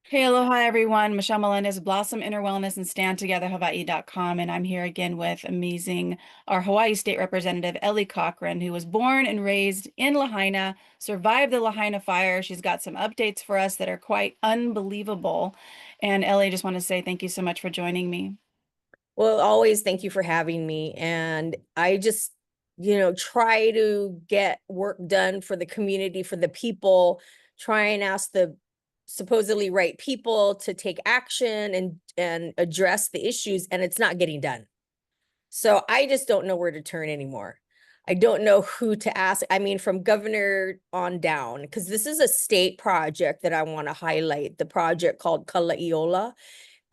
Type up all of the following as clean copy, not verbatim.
Hey, aloha everyone. Michelle Melendez, Blossom Inner Wellness and StandTogetherHawaii.com. And I'm here again with our Hawaii State Representative, Ellie Cochran, who was born and raised in Lahaina, survived the Lahaina fire. She's got some updates for us that are quite unbelievable. And Ellie, just want to say thank you so much for joining me. Well, always thank you for having me. And I just, try to get work done for the community, for the people, try and ask the supposedly right people to take action and address the issues, and it's not getting done. So I just don't know where to turn anymore. I don't know who to ask. I mean, from governor on down, because this is a state project that I want to highlight, the project called Kala'iola.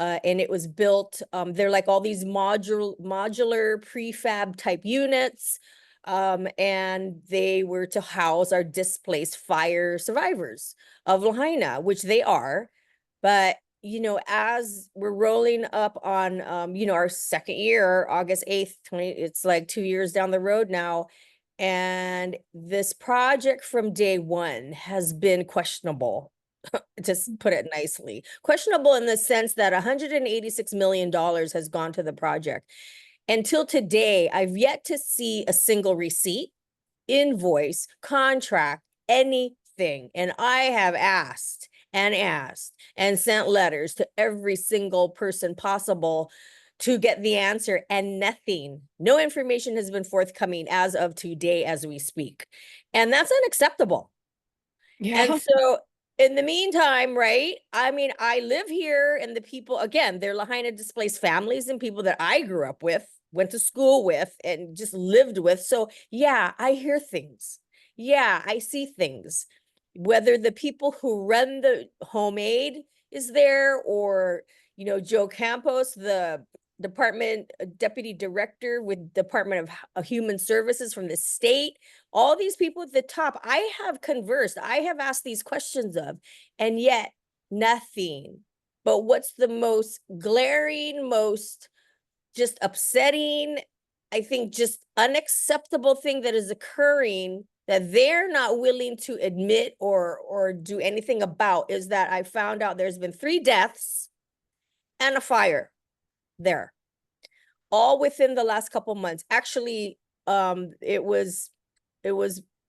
And it was built, they're like all these modular prefab type units. And they were to house our displaced fire survivors of Lahaina, which they are. But, as we're rolling up on, our second year, August 8th, it's like 2 years down the road now. And this project from day one has been questionable, just put it nicely. Questionable in the sense that $186 million has gone to the project. Until today, I've yet to see a single receipt, invoice, contract, anything. And I have asked and sent letters to every single person possible to get the answer, and nothing, no information has been forthcoming as of today as we speak. And that's unacceptable. And Yeah. so in the meantime, right? I mean, I live here, and the people, again, they're Lahaina displaced families and people that I grew up with, went to school with, and just lived with. So yeah, I hear things. Yeah, I see things. Whether the people who run the home aid is there, or, Joe Campos, the department deputy director with Department of Human Services from the state, all these people at the top, I have conversed, I have asked these questions of, and yet nothing. But what's the most glaring, most just upsetting, I think just unacceptable thing that is occurring that they're not willing to admit or do anything about is that I found out there's been 3 deaths and a fire there, all within the last couple months. Actually, it was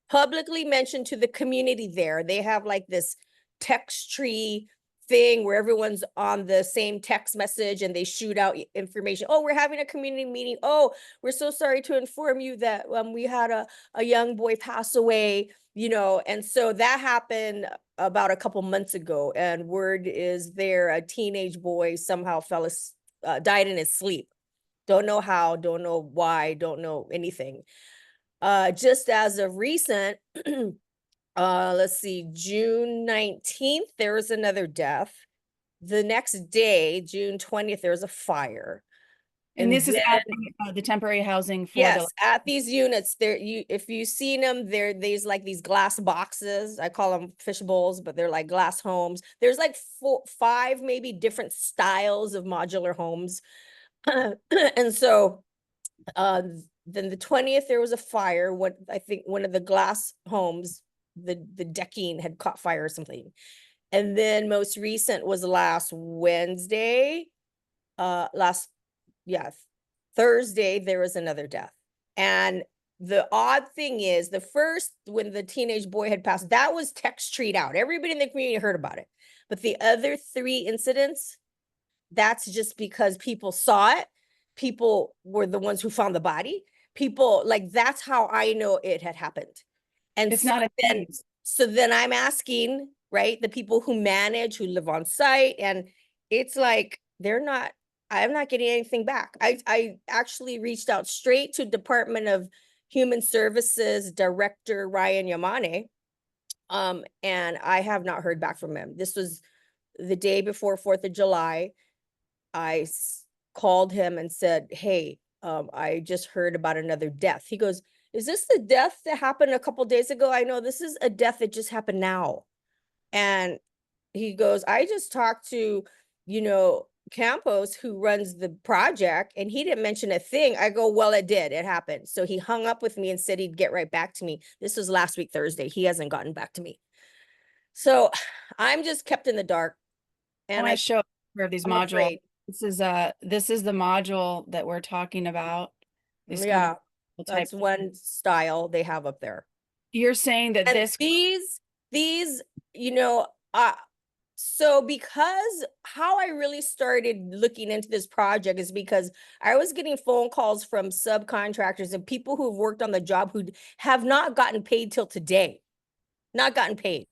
publicly mentioned to the community there. They have like this text tree thing where everyone's on the same text message and they shoot out information. Oh, we're having a community meeting. Oh, we're so sorry to inform you that we had a young boy pass away, and so that happened about a couple months ago. And word is there, a teenage boy somehow died in his sleep. Don't know how, don't know why, don't know anything. Just as of recent, let's see, June 19th, there was another death. The next day, June 20th, there was a fire. And And this is then, at the temporary housing for the. yes, at these units, if you've seen them, there's like these glass boxes. I call them fish bowls, but they're like glass homes. There's like 5 maybe different styles of modular homes. And so then the 20th, there was a fire. What I think one of the glass homes, the decking had caught fire or something. And then most recent was last Wednesday. Last, yeah, Thursday, there was another death. And the odd thing is, the first, when the teenage boy had passed, that was text treat out. Everybody in the community heard about it. But the other 3 incidents, that's just because people saw it. People were the ones who found the body. People, like, that's how I know it had happened. And It's so not a then, tease. I'm asking, right, the people who manage, who live on site, and it's like I'm not getting anything back. I actually reached out straight to Department of Human Services Director Ryan Yamane, and I have not heard back from him. This was the day before 4th of July. I called him and said, hey, I just heard about another death. He goes, is this the death that happened a couple days ago? I know this is a death that just happened now. And he goes, I just talked to, Campos, who runs the project, and he didn't mention a thing. I go, well, it did. It happened. So he hung up with me and said he'd get right back to me. This was last week, Thursday. He hasn't gotten back to me. So I'm just kept in the dark. I And want to show for these I'm modules. afraid. This is the module that we're talking about. These kind Yeah, of type. that's one style they have up there. You're saying that And this, these, you know, so because how I really started looking into this project is because I was getting phone calls from subcontractors and people who've worked on the job who have not gotten paid till today, not gotten paid.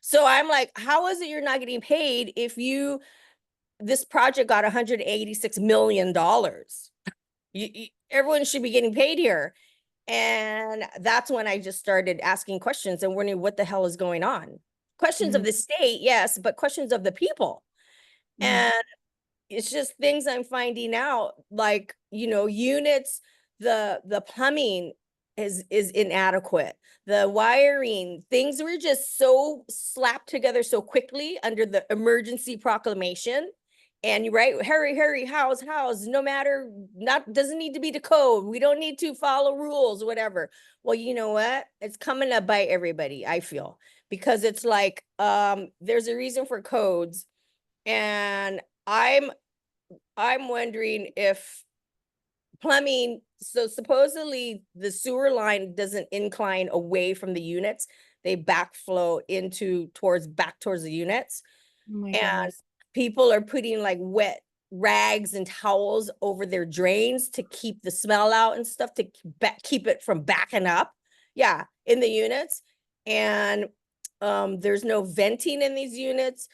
So I'm like, how is it you're not getting paid if this project got $186 million? Everyone should be getting paid here. And that's when I just started asking questions and wondering what the hell is going on. Questions of Mhm, the state, yes, but questions of the people. mhm. And it's just things I'm finding out, like, units, the plumbing is inadequate. The wiring, things were just so slapped together so quickly under the emergency proclamation. And you're right, hurry, hurry, house, no matter, not doesn't need to be the code. We don't need to follow rules, whatever. Well, you know what? It's coming to bite everybody, I feel, because it's like there's a reason for codes. And I'm wondering if plumbing, so supposedly the sewer line doesn't incline away from the units. They backflow back towards the units. Oh my And goodness. people are putting like wet rags and towels over their drains to keep the smell out and stuff, to keep it from backing up. Yeah, in the units. And there's no venting in these units.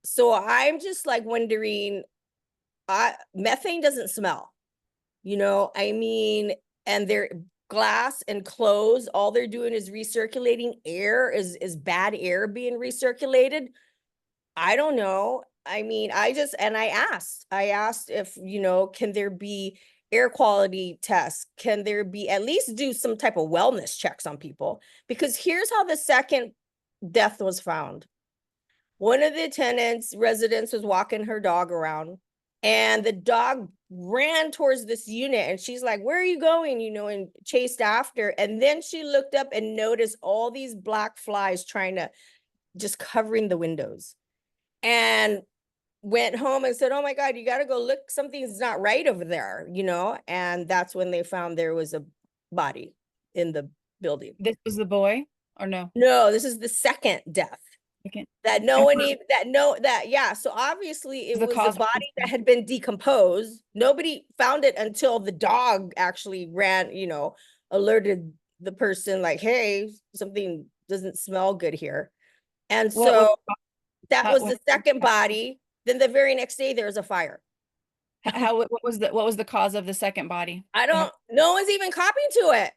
So I'm just like wondering, methane doesn't smell, I mean, and they're glass and clothes, all they're doing is recirculating air. Is bad air being recirculated? I don't know. I mean, I asked if, can there be air quality tests? Can there be at least do some type of wellness checks on people? Because here's how the second death was found. One of the tenants, residents, was walking her dog around, and the dog ran towards this unit, and she's like, "Where are you going?" And chased after. And then she looked up and noticed all these black flies trying to just covering the windows, and went home and said, "Oh my God, you got to go look. Something's not right over there." And that's when they found there was a body in the building. This was the boy or no? No, this is the second death. Second. That no And one even that no that yeah, so obviously it the was a cause. body that had been decomposed. Nobody found it until the dog actually ran, alerted the person like, "Hey, something doesn't smell good here." And What was so that how, was the second body. Then the very next day there was a fire. what was the cause of the second body? I don't No one's even copying to it.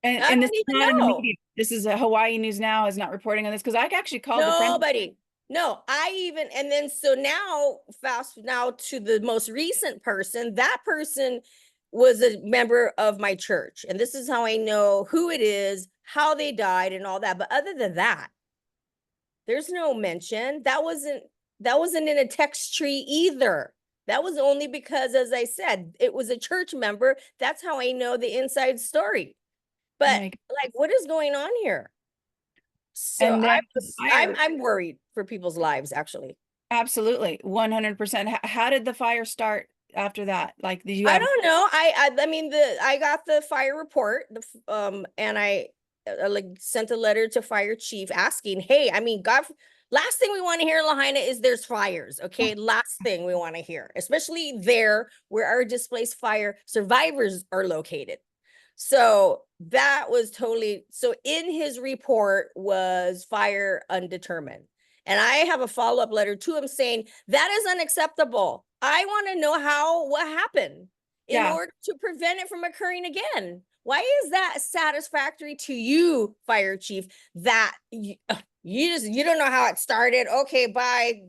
I And this don't is even not in the know. media. This is a Hawaii News Now is not reporting on this because I actually called a friend. Nobody. No, and then so now, fast now to the most recent person. That person was a member of my church. And this is how I know who it is, how they died, and all that. But other than that, there's no mention. That wasn't in a text tree either. That was only because, as I said, it was a church member. That's how I know the inside story. Oh But my God. like, what is going on here? So And then the fire, I'm worried for people's lives, actually. absolutely, 100%. How did the fire start after that? Like, did you I have, don't know. I mean, I got the fire report, and I like sent a letter to Fire Chief asking, "Hey, I mean, God, last thing we want to hear in Lahaina is there's fires. Okay, last thing we want to hear, especially there where our displaced fire survivors are located." So that was totally, so in his report was fire undetermined. And I have a follow-up letter to him saying that is unacceptable. I want to know what happened in yeah, order to prevent it from occurring again. Why is that satisfactory to you, Fire Chief, that you don't know how it started? Okay, bye.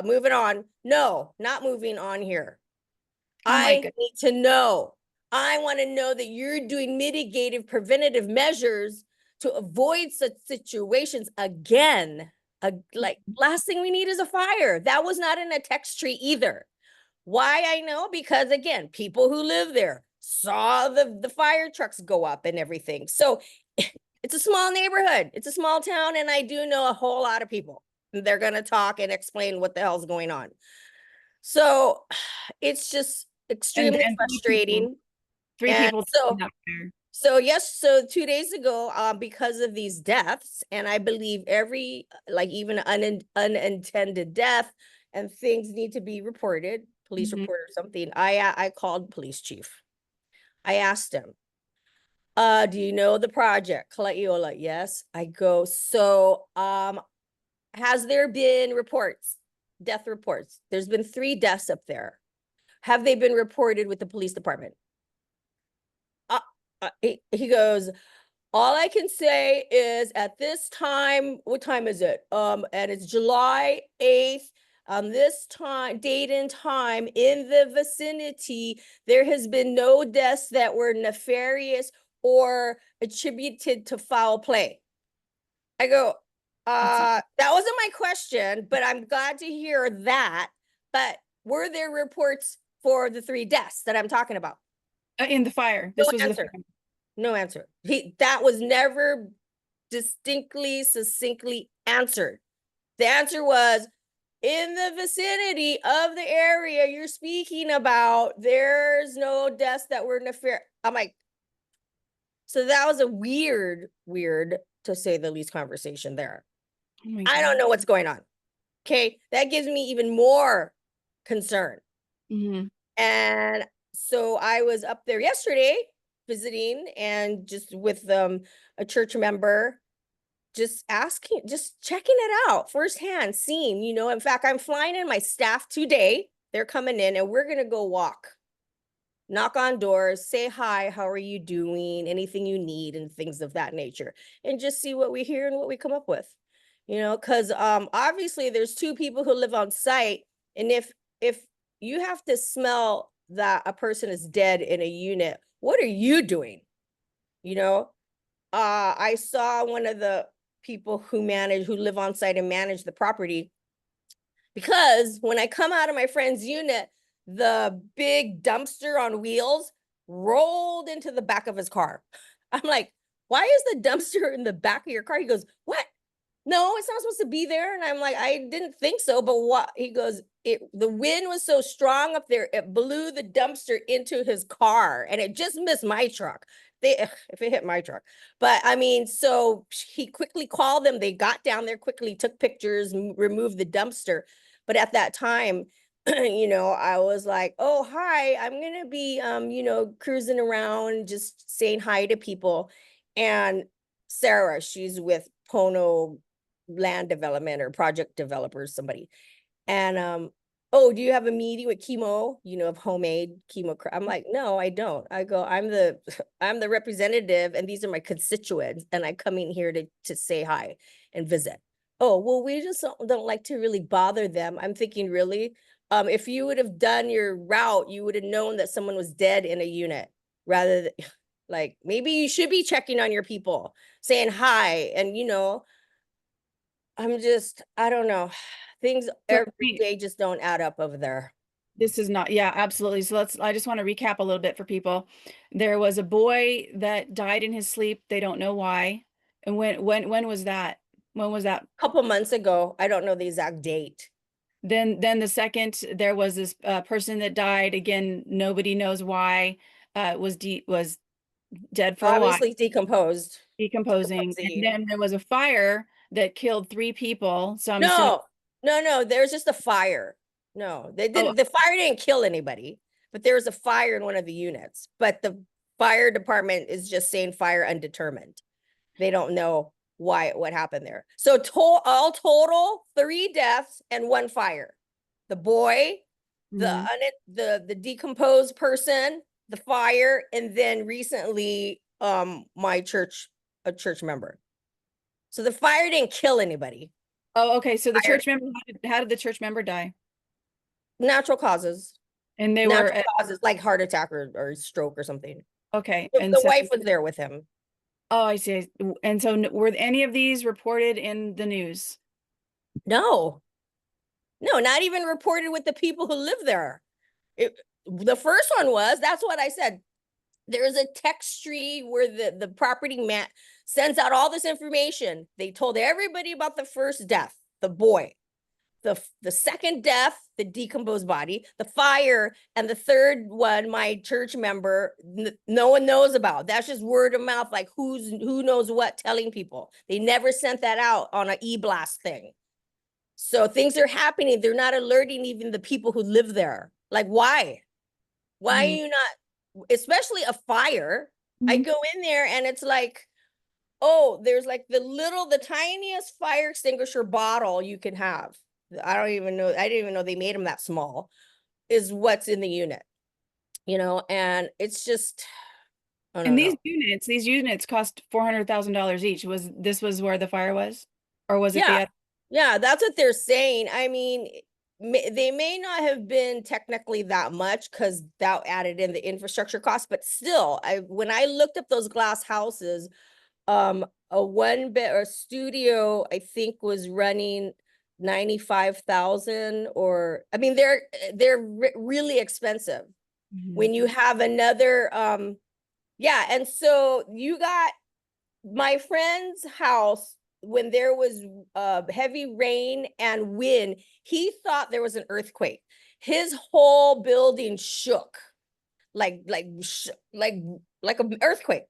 Moving on. No, not moving on here. oh my I God. need to know. I want to know that you're doing mitigative preventative measures to avoid such situations again. Like, last thing we need is a fire. That was not in a text tree either. Why I know? Because again, people who live there saw the fire trucks go up and everything. So it's a small neighborhood. It's a small town, and I do know a whole lot of people. They're going to talk and explain what the hell's going on. So it's just extremely And frustrating. three And people died in so that fire. yes, so 2 days ago, because of these deaths, and I believe every, like even unintended death and things need to be reported, police Mhm. report or something. I called police chief. I asked him, do you know the project? Kalaiola, yes. I go, so has there been reports, death reports? There's been 3 deaths up there. Have they been reported with the police department? He goes, all I can say is at this time, what time is it? And it's July 8th. This time, date and time in the vicinity, there has been no deaths that were nefarious or attributed to foul play. I go, that wasn't my question, but I'm glad to hear that. But were there reports for the 3 deaths that I'm talking about? In the fire. No This was answer. No answer. That was never distinctly, succinctly answered. The answer was, in the vicinity of the area you're speaking about, there's no deaths that were nefarious. I'm like, so that was a weird, to say the least, conversation there. Oh my I don't God. know what's going on. Okay, that gives me even more concern. Mhm. And so I was up there yesterday visiting and just with a church member, just asking, just checking it out firsthand, seeing, in fact, I'm flying in my staff today. They're coming in and we're going to go walk, knock on doors, say hi, how are you doing, anything you need, and things of that nature, and just see what we hear and what we come up with, because obviously there's 2 people who live on site. And if you have to smell that a person is dead in a unit, what are you doing? I saw one of the people who live on site and manage the property, because when I come out of my friend's unit, the big dumpster on wheels rolled into the back of his car. I'm like, why is the dumpster in the back of your car? He goes, what? No, it's not supposed to be there. And I'm like, I didn't think so, but what? He goes, the wind was so strong up there, it blew the dumpster into his car and it just missed my truck. If it hit my truck. But I mean, so he quickly called them. They got down there quickly, took pictures, removed the dumpster. But at that time, I was like, oh, hi, I'm going to be, cruising around, just saying hi to people. And Sarah, she's with Pono Land Development or project developers, somebody. And oh, do you have a meeting with chemo, of homemade chemo? I'm like, no, I don't. I go, I'm the I'm the representative and these are my constituents and I come in here to say hi and visit. Oh, well, we just don't like to really bother them. I'm thinking, really? If you would have done your route, you would have known that someone was dead in a unit rather than like, maybe you should be checking on your people, saying hi. And I don't know. Things So every day just don't add up over there. this is not, yeah, absolutely. So I just want to recap a little bit for people. There was a boy that died in his sleep. They don't know why. And when was that? When was that? A couple months ago, I don't know the exact date. Then the second, there was this person that died. Again, nobody knows why. Was dead for a while, Obviously decomposed. decomposing. And Decomposing. then there was a fire that killed 3 people. So I'm assuming, No, there's just a fire. No, oh, the fire didn't kill anybody, but there was a fire in one of the units. But the fire department is just saying fire undetermined. They don't know what happened there. So all total 3 deaths and 1 fire. The boy, mhm. the decomposed person, the fire, and then recently a church member. So the fire didn't kill anybody. Oh, okay. So the Fire, church member, how did the church member die? natural causes. And they were Natural at, causes like heart attack or stroke or something. okay. And The so, wife was there with him. oh, I see. And so were any of these reported in the news? No, no, not even reported with the people who live there. The first one was, that's what I said. There's a text tree where the property man sends out all this information. They told everybody about the first death. the boy. The second death, the decomposed body, the fire, and the third one, my church member, no one knows about. That's just word of mouth, like who knows what, telling people. They never sent that out on an e-blast thing. So things are happening. They're not alerting even the people who live there. Like, why? Why are you not, especially a fire? I go in there and it's like, oh, there's like the tiniest fire extinguisher bottle you can have. I don't even know. I didn't even know they made them that small, is what's in the unit, and it's just, I And don't know. these units cost $400,000 each. This was where the fire was, or was it the Yeah. other? Yeah, that's what they're saying. I mean, they may not have been technically that much because that added in the infrastructure cost, but still, when I looked up those glass houses, a one bed or studio, I think was running 95,000, or I mean, they're really expensive. When you have another, yeah, and so you got my friend's house when there was heavy rain and wind. He thought there was an earthquake. His whole building shook like like an earthquake.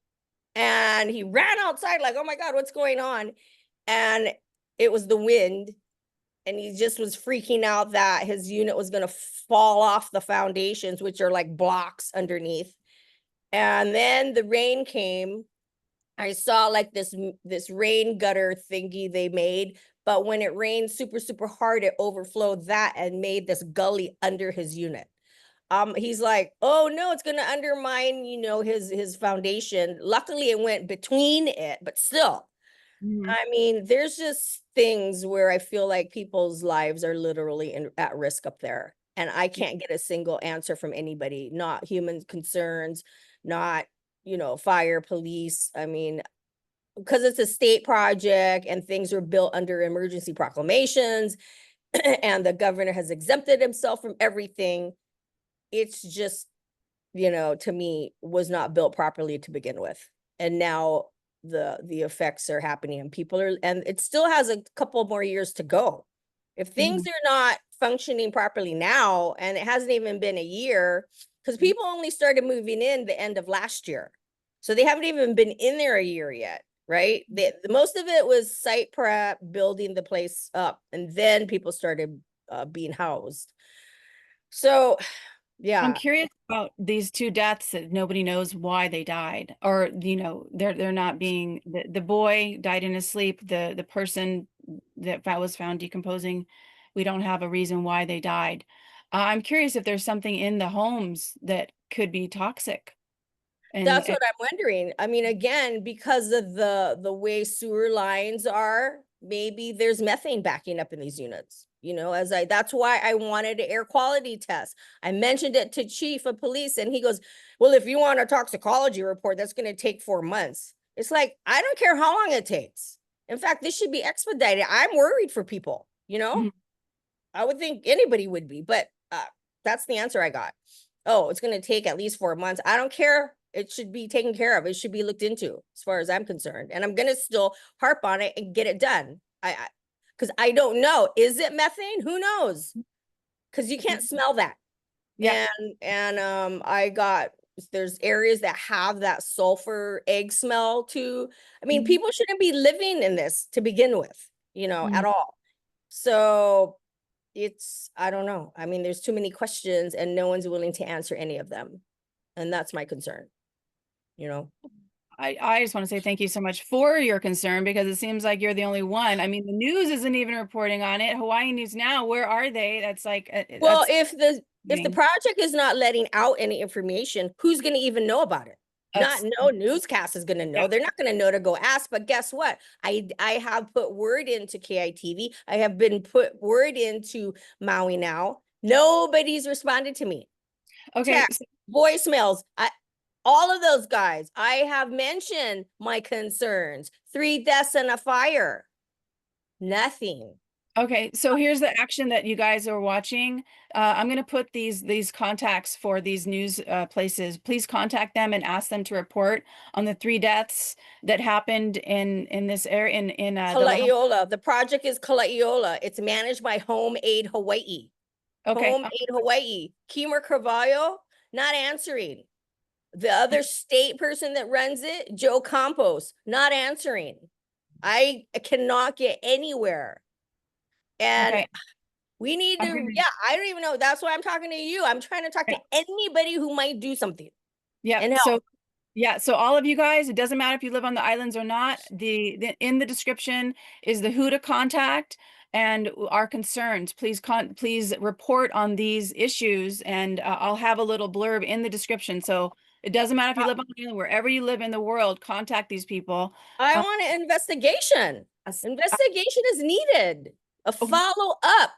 And he ran outside like, oh my God, what's going on? And it was the wind. And he just was freaking out that his unit was going to fall off the foundations, which are like blocks underneath. And then the rain came. I saw like this rain gutter thingy they made, but when it rained super, super hard, it overflowed that and made this gully under his unit. He's like, oh no, it's gonna undermine, his foundation. Luckily, it went between it, but still, I mean, there's just things where I feel like people's lives are literally at risk up there, and I can't get a single answer from anybody. Not human concerns, not fire, police. I mean, because it's a state project and things are built under emergency proclamations, and the governor has exempted himself from everything. It's just, to me, was not built properly to begin with. And now the effects are happening, and and it still has a couple more years to go. If things are not functioning properly now, and it hasn't even been a year, because people only started moving in the end of last year. So they haven't even been in there a year yet, right? The most of it was site prep, building the place up, and then people started being housed. So I'm yeah, curious about these two deaths that nobody knows why they died, or they're not being the boy died in his sleep. The person that was found decomposing, we don't have a reason why they died. I'm curious if there's something in the homes that could be toxic. that's And what I'm wondering. I mean, again, because of the way sewer lines are, maybe there's methane backing up in these units. That's why I wanted an air quality test. I mentioned it to chief of police, and he goes, well, if you want a toxicology report, that's going to take 4 months. It's like, I don't care how long it takes. In fact, this should be expedited. I'm worried for people, Mhm. I would think anybody would be, but that's the answer I got. Oh, it's going to take at least 4 months. I don't care. It should be taken care of. It should be looked into as far as I'm concerned. And I'm going to still harp on it and get it done. Because I don't know. Is it methane? Who knows? Because you can't smell that. Yeah. And there's areas that have that sulfur egg smell too. I mean, Mhm. people shouldn't be living in this to begin with, Mhm. at all. So I don't know. I mean, there's too many questions and no one's willing to answer any of them. And that's my concern, you know? I just want to say thank you so much for your concern, because it seems like you're the only one. I mean, the news isn't even reporting on it. Hawaii News Now, where are they? That's like Well, that's if the project is not letting out any information, who's going to even know about it? Not that's no newscast is going to know. yeah. They're not going to know to go ask. But guess what? I have put word into KITV. I have been put word into Maui Now. Nobody's responded to me. Okay, Text, voicemails. All of those guys. I have mentioned my concerns. 3 deaths and a fire. Nothing. Okay, so here's the action that you guys are watching. I'm going to put these contacts for these news places. Please contact them and ask them to report on the 3 deaths that happened in this area in the Lahaina. Kalaiola. The project is Kalaiola. It's managed by Home Aid Hawaii. Okay, Home Aid Hawaii. Kimmer Carvalho, not answering. The other state person that runs it, Joe Campos, not answering. I cannot get anywhere. And okay. we need I'm to, gonna, yeah, I don't even know. That's why I'm talking to you. I'm trying to talk to anybody who might do something yeah. and help. So yeah, so all of you guys, it doesn't matter if you live on the islands or not. In the description is the who to contact and our concerns. Please report on these issues, and I'll have a little blurb in the description. So it doesn't matter if you live on the island, wherever you live in the world, contact these people. I want an investigation. As- Investigation is needed. A oh, follow up,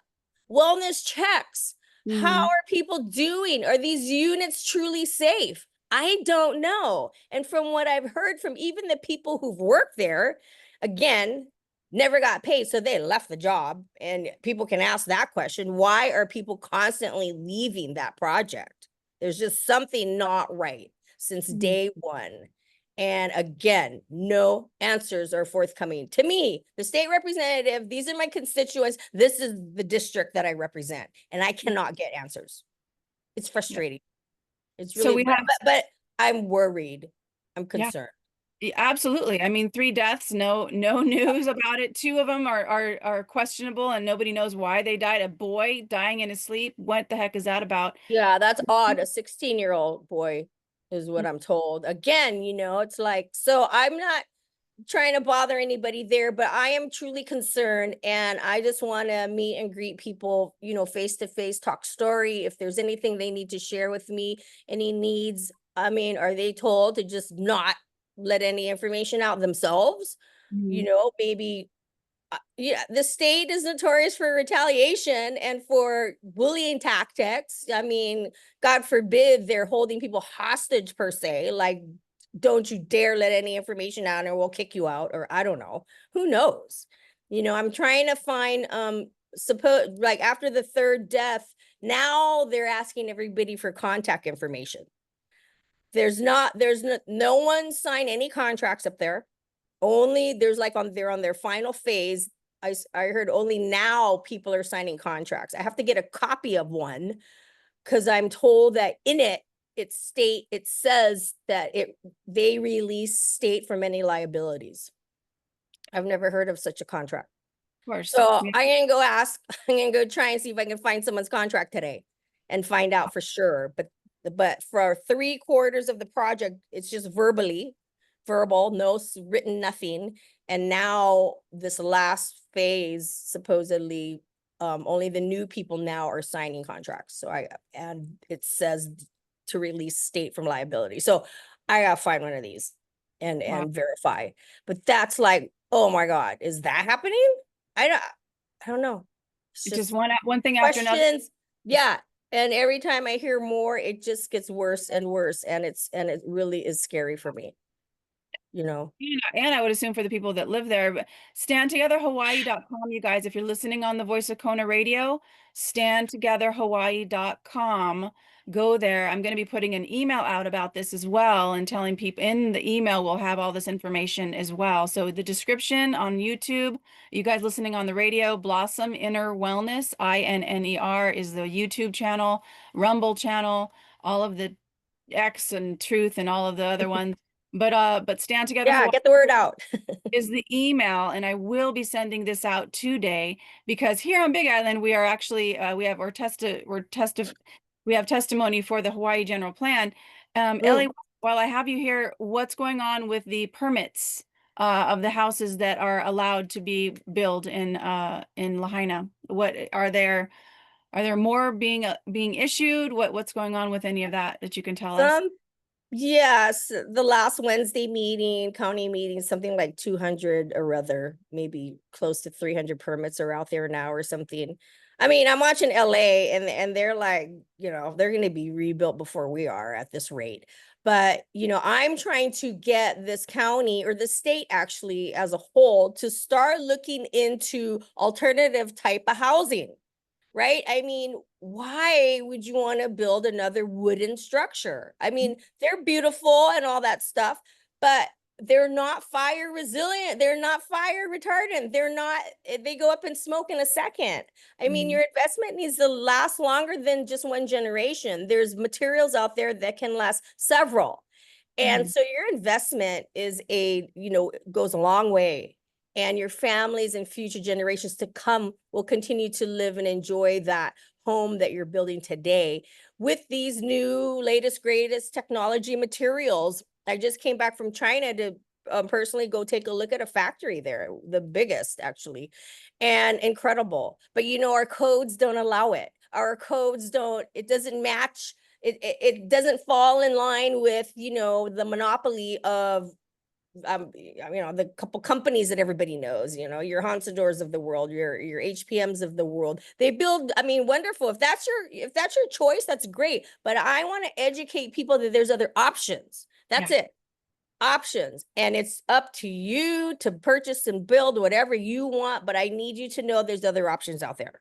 wellness checks. How mhm. are people doing? Are these units truly safe? I don't know. And from what I've heard from even the people who've worked there, again, never got paid. So they left the job. And people can ask that question. Why are people constantly leaving that project? There's just something not right since day one. And again, no answers are forthcoming. To me, the state representative, these are my constituents. This is the district that I represent, and I cannot get answers. It's frustrating. It's So really, we have, but I'm worried. I'm yeah. concerned. Absolutely. I mean, 3 deaths, no news about it. 2 of them are questionable and nobody knows why they died. A boy dying in his sleep. What the heck is that about? Yeah, that's odd. A 16-year-old boy is what I'm told. Again, it's like, so I'm not trying to bother anybody there, but I am truly concerned and I just want to meet and greet people, face to face, talk story. If there's anything they need to share with me, any needs, I mean, are they told to just not let any information out themselves? Mhm. Maybe yeah, the state is notorious for retaliation and for bullying tactics. I mean, God forbid they're holding people hostage per se. Like, don't you dare let any information out or we'll kick you out, or I don't know. Who knows? I'm trying to find suppose like after the 3rd death, now they're asking everybody for contact information. There's no one signed any contracts up there. Only there's like they're on their final phase. I heard only now people are signing contracts. I have to get a copy of one because I'm told that in it says that they release state from any liabilities. I've never heard of such a contract. Of course. So Yeah. I'm gonna go ask, I'm gonna go try and see if I can find someone's contract today and find out for sure. But for 3/4 of the project, it's just verbal, no written nothing. And now this last phase, supposedly, only the new people now are signing contracts. And it says to release state from liability. So I gotta find one of these Wow. and verify. But that's like, oh my God, is that happening? I don't I don't know. It's It's just just one thing after another. questions. Yeah. And every time I hear more, it just gets worse and worse. And it really is scary for me, you know. And I would assume for the people that live there, but standtogetherhawaii.com, you guys, if you're listening on the Voice of Kona radio, standtogetherhawaii.com, go there. I'm going to be putting an email out about this as well and telling people in the email we'll have all this information as well. So the description on YouTube, you guys listening on the radio, Blossom Inner Wellness, INNER is the YouTube channel, Rumble channel, all of the X and Truth and all of the other ones. But Stand Together Yeah, Hawaii get the word out. is the email, and I will be sending this out today because here on Big Island we are actually we have testimony for the Hawaii General Plan. Mm. Ellie, while I have you here, what's going on with the permits of the houses that are allowed to be built in Lahaina? What are there more being issued? What's going on with any of that you can tell us? Yes, the last Wednesday meeting, county meeting, something like 200 or rather, maybe close to 300 permits are out there now or something. I mean, I'm watching LA and they're like, they're going to be rebuilt before we are at this rate. But, you know, I'm trying to get this county or the state actually as a whole to start looking into alternative type of housing, right? I mean, why would you want to build another wooden structure? I mean, they're beautiful and all that stuff, but they're not fire resilient. They're not fire retardant. They're not, they go up in smoke in a second. I mean, Mhm. your investment needs to last longer than just one generation. There's materials out there that can last several. And Mhm. so your investment is goes a long way. And your families and future generations to come will continue to live and enjoy that home that you're building today with these new latest greatest technology materials. I just came back from China to personally go take a look at a factory there, the biggest actually, and incredible. But you know, our codes don't allow it. Our codes don't, it doesn't match, it doesn't fall in line with, you know, the monopoly of the couple companies that everybody knows, you know, your Hansadors of the world, your HPMs of the world. They build, I mean, wonderful. If that's your choice, that's great. But I want to educate people that there's other options. That's Yeah. it. Options. And it's up to you to purchase and build whatever you want. But I need you to know there's other options out there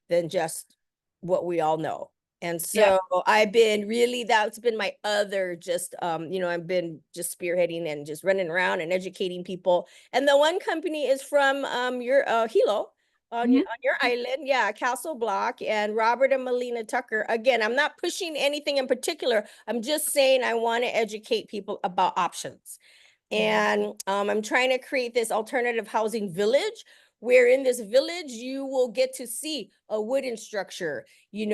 than just what we all know. And Yeah. so I've been really, that's been my other just, I've been just spearheading and just running around and educating people. And the one company is from your Hilo Mhm. on your island. Yeah, Castle Block and Robert and Melina Tucker. Again, I'm not pushing anything in particular. I'm just saying I want to educate people about options. And I'm trying to create this alternative housing village where in this village you will get to see a wooden structure. You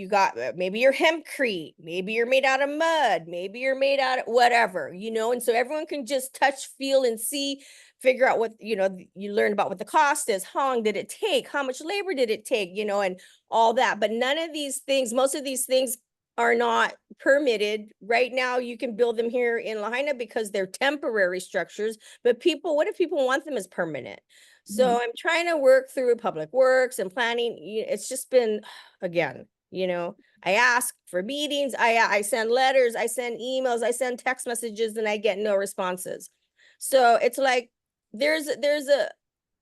got maybe you're hempcrete, maybe you're made out of mud, maybe you're made out of whatever, and so everyone can just touch, feel, and see, figure out what, you learn about what the cost is, how long did it take, how much labor did it take, and all that. But none of these things, most of these things are not permitted right now. You can build them here in Lahaina because they're temporary structures, but what if people want them as permanent? Mhm. So I'm trying to work through public works and planning. It's just been, again, I ask for meetings, I send letters, I send emails, I send text messages, and I get no responses. So it's like there's a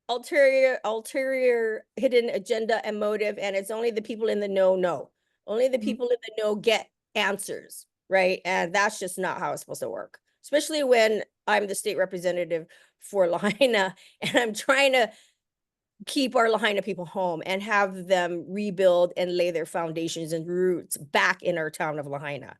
ulterior hidden agenda and motive, and it's only the people in the know. Only the Mhm. people in the know get answers, right? And that's just not how it's supposed to work, especially when I'm the state representative for Lahaina and I'm trying to keep our Lahaina people home and have them rebuild and lay their foundations and roots back in our town of Lahaina.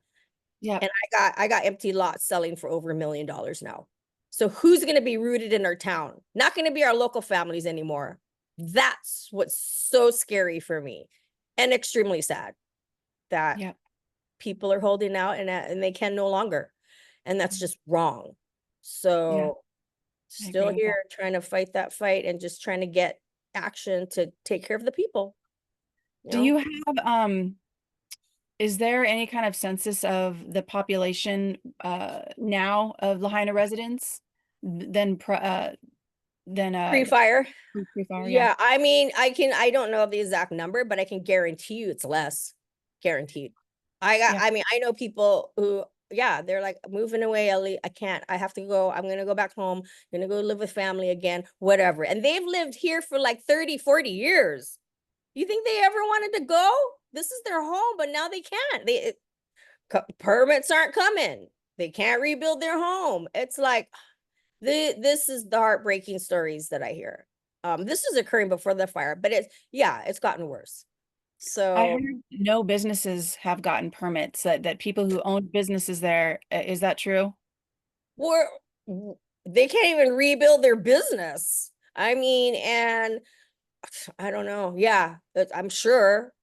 Yeah. And I got empty lots selling for over $1 million now. So who's going to be rooted in our town? Not going to be our local families anymore. That's what's so scary for me and extremely sad that Yeah. people are holding out and they can no longer. And that's just wrong. Yeah. So I agree still with that. here trying to fight that fight and just trying to get action to take care of the people, you Do know? you have is there any kind of census of the population now of Lahaina residents than than Pre-fire. pre-fire? Yeah. Yeah, I mean, I don't know the exact number, but I can guarantee you it's less. Guaranteed. Yeah. I mean, I know people who, yeah, they're like, moving away, Ellie. I can't. I have to go. I'm going to go back home. I'm going to go live with family again, whatever. And they've lived here for like 30, 40 years. You think they ever wanted to go? This is their home, but now they can't. Permits aren't coming. They can't rebuild their home. It's like, this is the heartbreaking stories that I hear. This is occurring before the fire, but it's gotten worse. I So heard no businesses have gotten permits that people who own businesses there. Is that true? we're they can't even rebuild their business. I mean, and I don't know. Yeah, I'm sure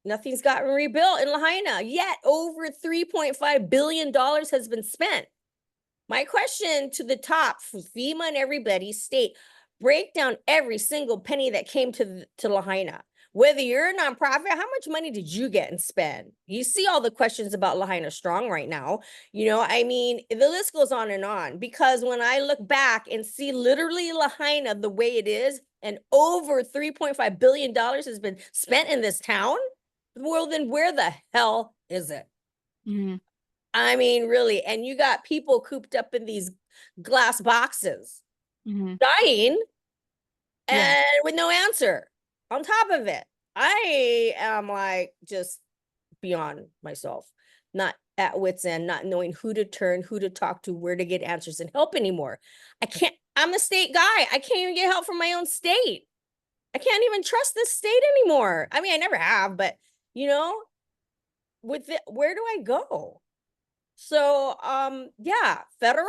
nothing's gotten rebuilt in Lahaina yet. Over $3.5 billion has been spent. My question to the top for FEMA and everybody, state, break down every single penny that came to Lahaina. Whether you're a nonprofit, how much money did you get and spend? You see all the questions about Lahaina Strong right now. I mean, the list goes on because when I look back and see literally Lahaina the way it is, and over $3.5 billion has been spent in this town, well, then where the hell is it? Mhm. I mean, really. And you got people cooped up in these glass boxes, dying Yeah. and with no answer on top of it. I am like just beyond myself, not at wit's end, not knowing who to turn, who to talk to, where to get answers and help anymore. I'm a state guy. I can't even get help from my own state. I can't even trust this state anymore. I mean, I never have, but you know, where do I go? So, yeah, federal,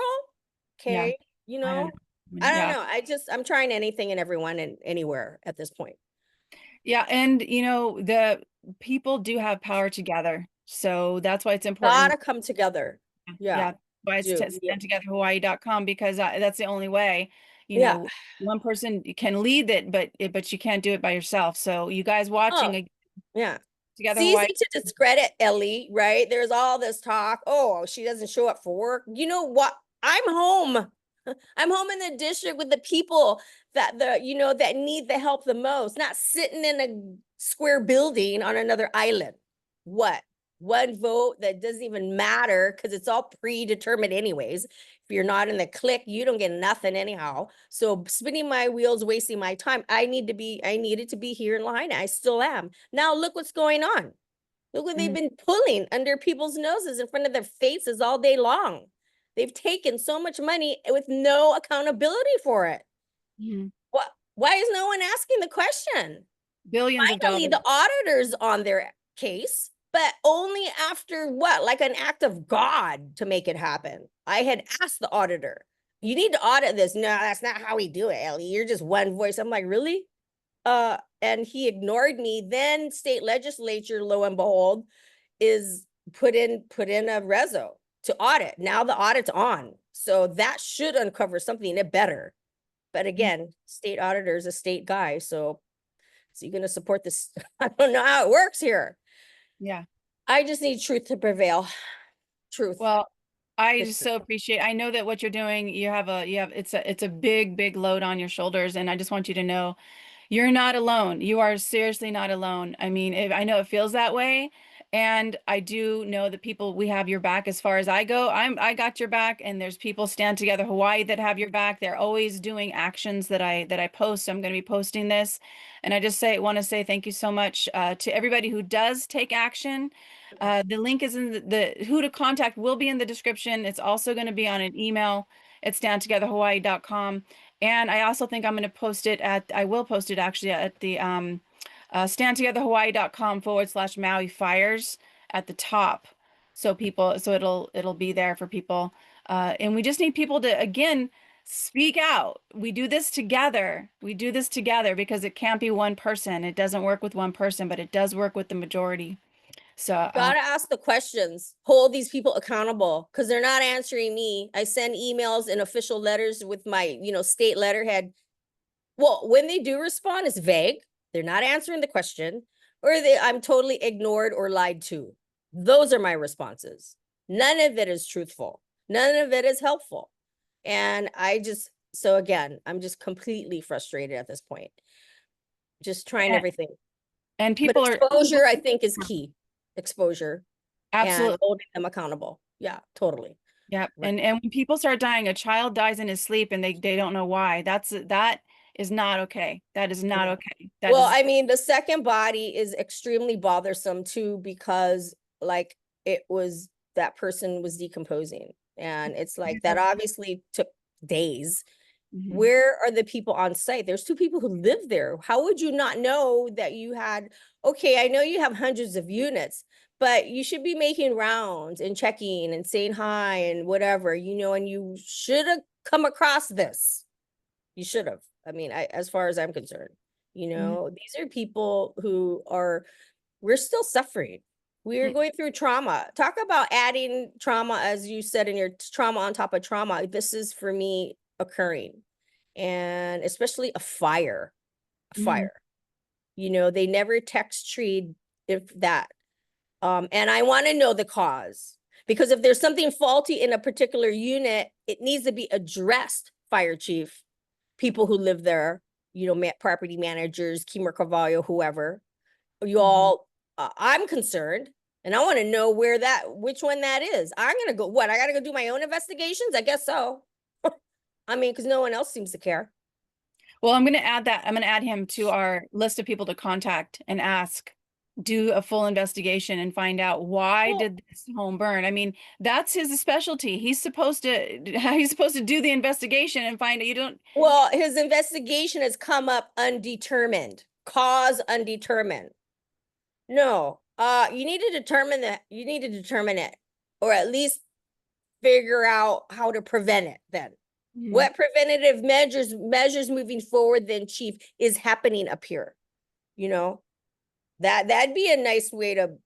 Yeah. okay, you I know, don't know. I don't Yeah. know. I'm trying anything and everyone and anywhere at this point. Yeah. And, the people do have power together. So that's why it's important. Gotta come together. Yeah, Yeah. Why it's do. Yeah. standtogetherhawaii.com, because that's the only way, Yeah. one person can lead it, but you can't do it by yourself. So you guys Oh, watching yeah. It's Together easy Hawaii. to discredit Ellie, right? There's all this talk. Oh, she doesn't show up for work. You know what? I'm home. I'm home in the district with the people that need the help the most, not sitting in a square building on another island. What? One vote that doesn't even matter because it's all predetermined anyways. If you're not in the clique, you don't get nothing anyhow. So spinning my wheels, wasting my time. I needed to be here in Lahaina. I still am. Now look what's going on. Look what they've Mhm. been pulling under people's noses in front of their faces all day long. They've taken so much money with no accountability for it. Mhm. What? Why is no one asking the question? Billions of Finally, dollars. the auditor's on their case, but only after what? Like an act of God to make it happen. I had asked the auditor, you need to audit this. No, that's not how we do it, Ellie. You're just one voice. I'm like, really? And he ignored me. Then state legislature, lo and behold, is put in a reso to audit. Now the audit's on. So that should uncover something. It better. But Mhm. again, state auditor is a state guy. So is he going to support this? I don't know how it works here. Yeah. I just need truth to prevail. Truth. Well, I The just truth. so appreciate. I know that what you're doing, it's a big load on your shoulders, and I just want you to know you're not alone. You are seriously not alone. I mean, I know it feels that way, and I do know that we have your back as far as I go. I got your back, and there's people Stand Together Hawaii that have your back. They're always doing actions that I post. So I'm going to be posting this, and I just want to say thank you so much to everybody who does take action. The link is in the who to contact will be in the description. It's also going to be on an email. It's standtogetherhawaii.com. And I also think I will post it actually at the standtogetherhawaii.com/Maui Fires at the top. So it'll be there for people. And we just need people to, again, speak out. We do this together. We do this together because it can't be one person. It doesn't work with one person, but it does work with the majority. So, Gotta ask the questions, hold these people accountable because they're not answering me. I send emails and official letters with my, state letterhead. Well, when they do respond, it's vague. They're not answering the question, or I'm totally ignored or lied to. Those are my responses. None of it is truthful. None of it is helpful. And so again, I'm just completely frustrated at this point. Just trying and, everything. and But people are exposure, I think, is key. Exposure and absolutely. holding them accountable. Yeah, totally. Yeah. Right. And when people start dying, a child dies in his sleep and they don't know why. That is not okay. That is not Yeah. okay. That Well, is I mean, the second body is extremely bothersome too, because like that person was decomposing. And it's like that obviously took days. Mhm. Where are the people on site? There's two people who live there. How would you not know that okay, I know you have hundreds of units, but you should be making rounds and checking and saying hi and whatever, and you should have come across this. You should have. I mean, as far as I'm concerned, Mhm. these are people we're still suffering. We're Mm. going through trauma. Talk about adding trauma, as you said, in your trauma on top of trauma. This is for me occurring. And especially a fire, a Mhm. fire. They never text treat if that. And I want to know the cause, because if there's something faulty in a particular unit, it needs to be addressed, fire chief, people who live there, property managers, Kimmer Carvalho, whoever. You Mhm. all, I'm concerned. And I want to know which one that is. I'm going to go, what? I got to go do my own investigations? I guess so. I mean, because no one else seems to care. Well, I'm going to add that. I'm going to add him to our list of people to contact and ask, do a full investigation and find out why Well, did this home burn? I mean, that's his specialty. He's supposed to do the investigation and find out you don't. well, his investigation has come up undetermined, cause undetermined. No, you need to determine that. You need to determine it, or at least figure out how to prevent it. Then, Mhm. what preventative measures moving forward? Then, Chief, is happening up here. You know, that'd be a nice way to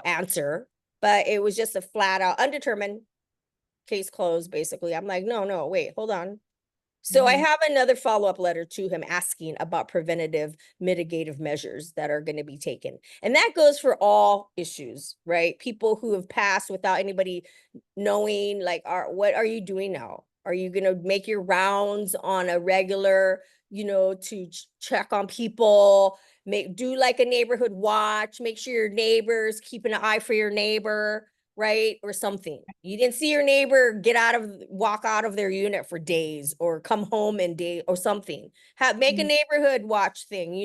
answer. But it was just a flat out undetermined, case closed. Basically, I'm like, no, wait, hold on. So I Mhm. have another follow-up letter to him asking about preventative mitigative measures that are going to be taken. And that goes for all issues, right? People who have passed without anybody knowing, like, what are you doing now? Are you going to make your rounds on a regular, to check on people, do like a neighborhood watch, make sure your neighbors keeping an eye for your neighbor, right? Or something. You didn't see your neighbor walk out of their unit for days or come home in day or something. Make a Mhm. neighborhood watch thing,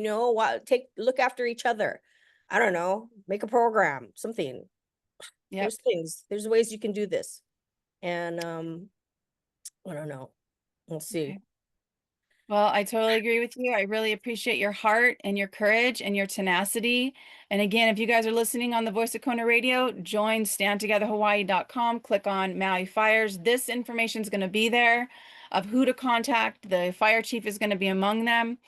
look after each other. I don't know, make a program, something. Yep. There's ways you can do this. And I don't know. We'll see. Okay. Well, I totally agree with you. I really appreciate your heart and your courage and your tenacity. And again, if you guys are listening on the Voice of Kona Radio, join standtogetherhawaii.com, click on Maui Fires. This information is going to be there of who to contact. The fire chief is going to be among them.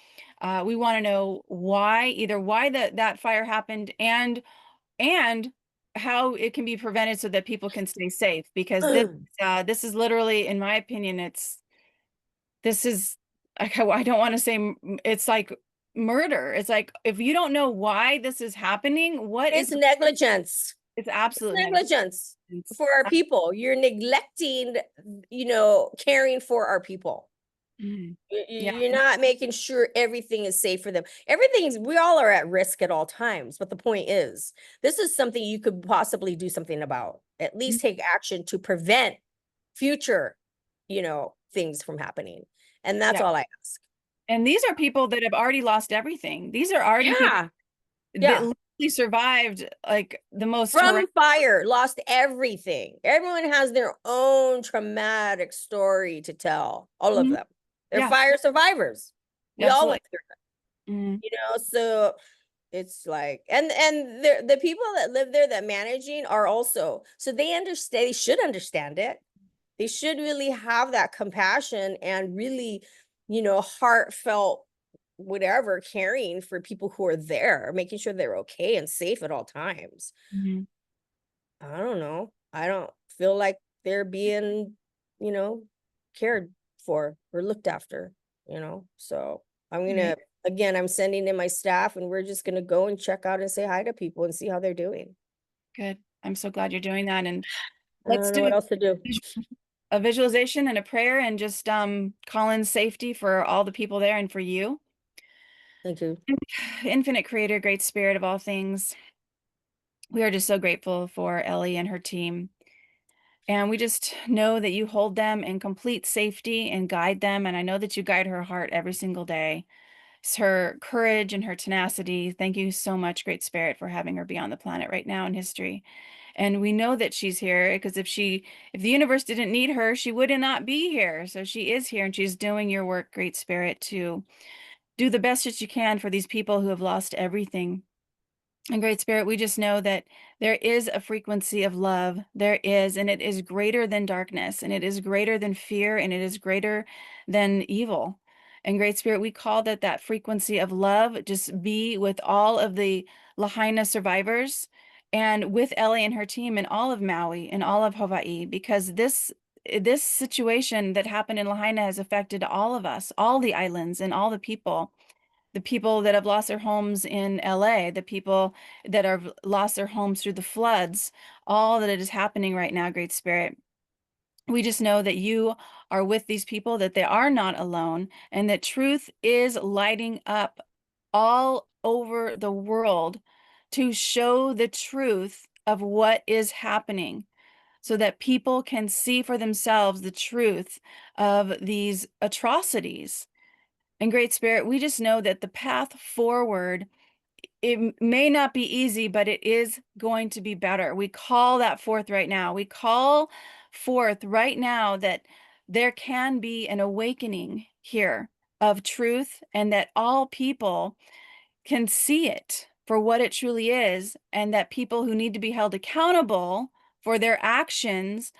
We want to know either why that fire happened and how it can be prevented so that people can stay safe. Because this is literally, in my opinion, this is I don't want to say it's like murder. It's like if you don't know why this is happening, what It's is negligence. it's It's absolute negligence negligence. for our people. You're neglecting, caring for our people. Mhm. Yeah, You're not making sure everything is safe for them. We all are at risk at all times. But the point is, this is something you could possibly do something about, at mhm. least take action to prevent future, things from happening. And that's Yeah. all I ask. And these are people that have already lost everything. These are already people Yeah. that Yeah. literally survived like the most From horrendous. fire, lost everything. Everyone has their own traumatic story to tell. All of Mhm. them. They're Yeah, fire survivors. We all absolutely. went through Mhm. so it's like, and the people that live there that managing are also, so they should understand it. They should really have that compassion and really, heartfelt, whatever, caring for people who are there, making sure they're okay and safe at all times. Mhm. I don't know. I don't feel like they're being, you know, cared for or looked after. So I'm Right. gonna, again, I'm sending in my staff and we're just gonna go and check out and say hi to people and see how they're doing. Good. I'm so glad you're doing that. And I let's don't know what do else to do. a visualization and a prayer and just call in safety for all the people there and for you. Thank you. Infinite creator, great spirit of all things. We are just so grateful for Ellie and her team. And we just know that you hold them in complete safety and guide them. And I know that you guide her heart every single day. It's her courage and her tenacity. Thank you so much, Great Spirit, for having her be on the planet right now in history. And we know that she's here because if the universe didn't need her, she would not be here. So she is here and she's doing your work, Great Spirit, to do the best that you can for these people who have lost everything. And Great Spirit, we just know that there is a frequency of love. There is, and it is greater than darkness, and it is greater than fear, and it is greater than evil. And Great Spirit, we call that frequency of love just be with all of the Lahaina survivors and with Ellie and her team and all of Maui and all of Hawaii, because this situation that happened in Lahaina has affected all of us, all the islands and all the people that have lost their homes in LA, the people that have lost their homes through the floods, all that is happening right now, Great Spirit. We just know that you are with these people, that they are not alone, and that truth is lighting up all over the world to show the truth of what is happening so that people can see for themselves the truth of these atrocities. And Great Spirit, we just know that the path forward, it may not be easy, but it is going to be better. We call that forth right now. We call forth right now that there can be an awakening here of truth, and that all people can see it for what it truly is, and that people who need to be held accountable for their actions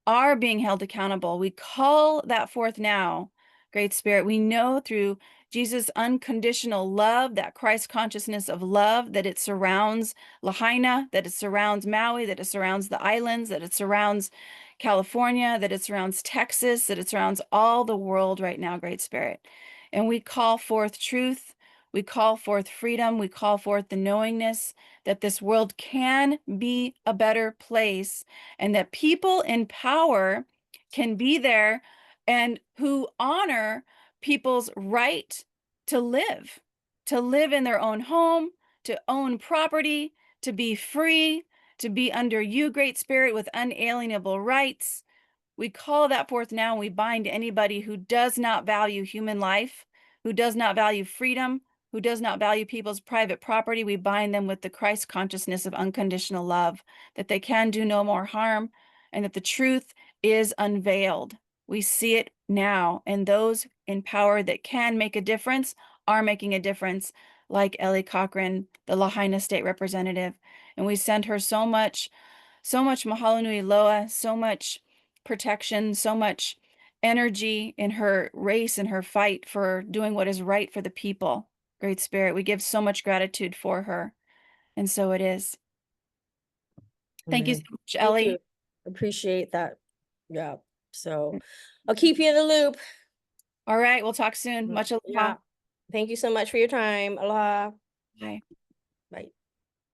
are being held accountable. We call that forth now, Great Spirit. We know through Jesus' unconditional love, that Christ consciousness of love, that it surrounds Lahaina, that it surrounds Maui, that it surrounds the islands, that it surrounds California, that it surrounds Texas, that it surrounds all the world right now, Great Spirit. And we call forth truth. We call forth freedom. We call forth the knowingness that this world can be a better place, and that people in power can be there and who honor people's right to live in their own home, to own property, to be free, to be under you, Great Spirit, with unalienable rights. We call that forth now, and we bind anybody who does not value human life, who does not value freedom, who does not value people's private property. We bind them with the Christ consciousness of unconditional love, that they can do no more harm, and that the truth is unveiled. We see it now, and those in power that can make a difference are making a difference, like Ellie Cochran, the Lahaina state representative. And we send her so much mahalo nui loa, so much protection, so much energy in her race and her fight for doing what is right for the people. Great Spirit, we give so much gratitude for her. And so it is. Thank you so Amen. much, Thank Ellie. you. Appreciate that. Yeah. So I'll keep you in the loop. All right, we'll talk soon. Much aloha. Yeah. Thank you so much for your time. Aloha. Bye.